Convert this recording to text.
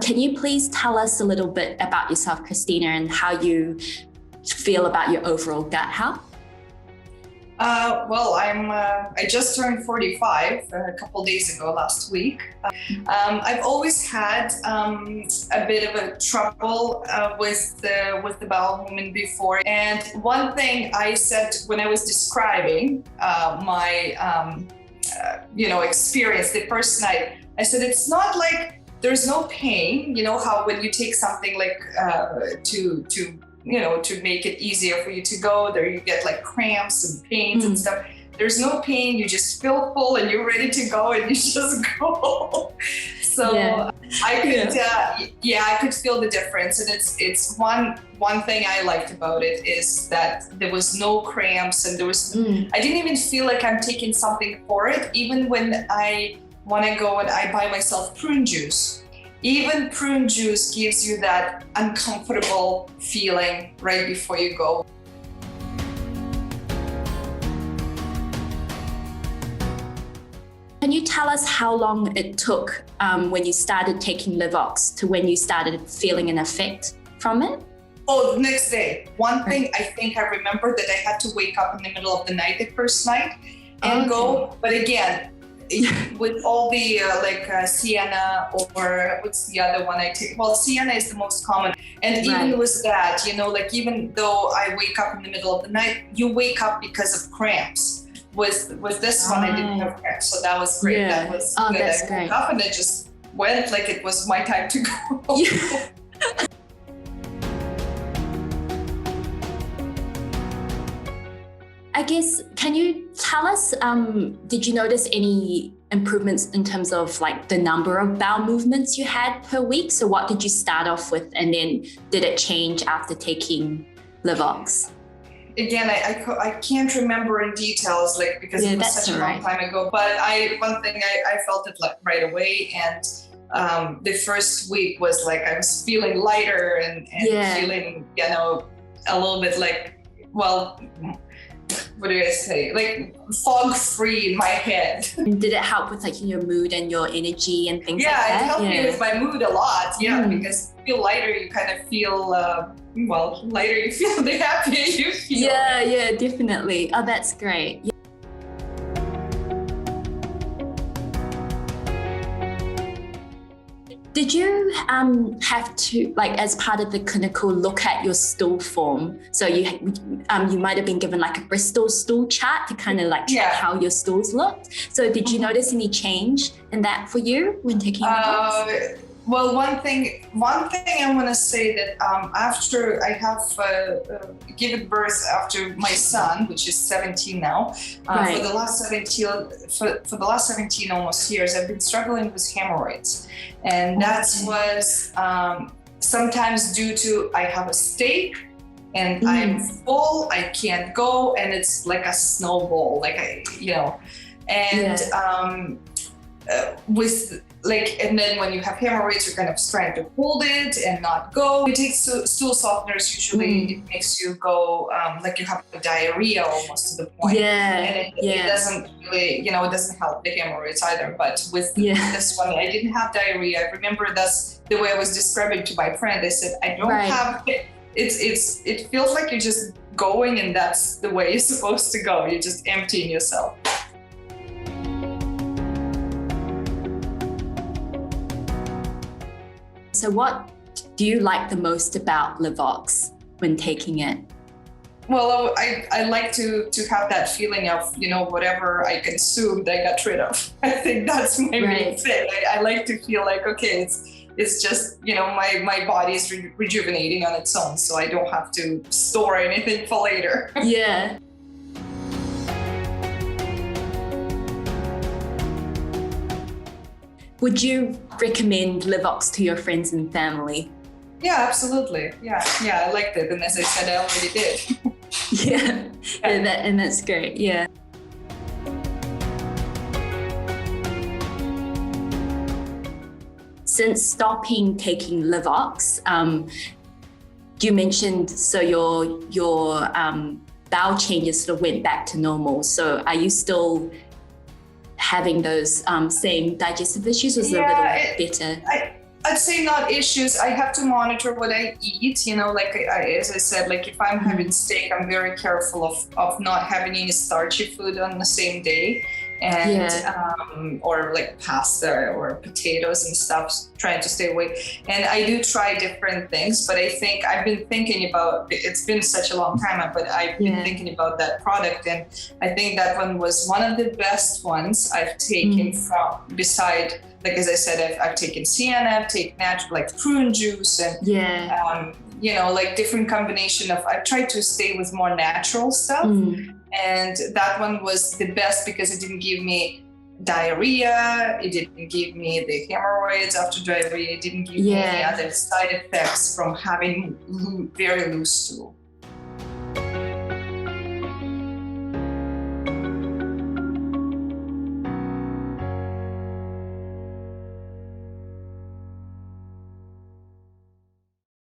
Can you please tell us a little bit about yourself, Kristina, and how you feel about your overall gut health? Well, I just turned 45 a couple days ago, last week. I've always had a bit of a trouble with the bowel movement before. And one thing I said when I was describing my experience the first night, I said it's not like there's no pain. You know how when you take something like to make it easier for you to go, there you get like cramps and pains and stuff. There's no pain, you just feel full and you're ready to go and you just go. So yeah. I could feel the difference. And it's one thing I liked about it is that there was no cramps and there was, I didn't even feel like I'm taking something for it. Even when I want to go and I buy myself prune juice. Even prune juice gives you that uncomfortable feeling right before you go. Can you tell us how long it took when you started taking Livaux to when you started feeling an effect from it? Oh, the next day. One thing I think I remember that I had to wake up in the middle of the night the first night and go, but again, with all the sienna, or what's the other one I take? Well, sienna is the most common. And even with that, even though I wake up in the middle of the night, you wake up because of cramps. With this one, I didn't have cramps, so that was great. Yeah. That was good. That's I woke up and it just went like it was my time to go. Yeah. I guess, can you tell us, did you notice any improvements in terms of like the number of bowel movements you had per week? So what did you start off with, and then did it change after taking Livaux? Again, I can't remember in details, because it was such a long time ago. But one thing I felt it right away, and the first week was like I was feeling lighter and feeling a little bit what do I say? Like fog-free in my head. Did it help with your mood and your energy and things like that? Yeah, it helped me with my mood a lot. Yeah, because you feel lighter, you kind of feel lighter. You feel the happier you feel. Yeah, definitely. Oh, that's great. Yeah. Did you have to, as part of the clinical, look at your stool form? So you might have been given a Bristol stool chart to kind of track how your stools looked. So did you notice any change in that for you when taking Livaux? Well, one thing I want to say that after I have given birth after my son, which is 17 now, for the last 17 almost years, I've been struggling with hemorrhoids, and that was sometimes due to I have a stake and I'm full, I can't go, and it's like a snowball, and then when you have hemorrhoids, you're kind of trying to hold it and not go. You take stool softeners, usually it makes you go you have diarrhea almost to the point. And it doesn't really, it doesn't help the hemorrhoids either. But with this one, I didn't have diarrhea. I remember that's the way I was describing to my friend. I said, I don't have it. It feels like you're just going, and that's the way you're supposed to go. You're just emptying yourself. So what do you like the most about Livaux when taking it? Well, I like to have that feeling of, whatever I consumed, I got rid of. I think that's my main thing. I like to feel like, okay, it's just, my body is rejuvenating on its own, so I don't have to store anything for later. Yeah. Would you recommend Livaux to your friends and family? Yeah, absolutely. Yeah, I liked it. And as I said, I already did. And that's great. Yeah. Since stopping taking Livaux, you mentioned your bowel changes sort of went back to normal. So are you still having those same digestive issues? Was it a little better? I'd say not issues. I have to monitor what I eat, like as I said, like if I'm having steak, I'm very careful of not having any starchy food on the same day, and or like pasta or potatoes and stuff, trying to stay away. And I do try different things, but I think I've been thinking about, it's been such a long time, but I've been thinking about that product, and I think that one was one of the best ones I've taken from, beside, like as I said, I've taken sienna, I've taken natural, like prune juice, and like different combination of, I've tried to stay with more natural stuff. And that one was the best because it didn't give me diarrhea, it didn't give me the hemorrhoids after diarrhea, it didn't give me any other side effects from having very loose stool.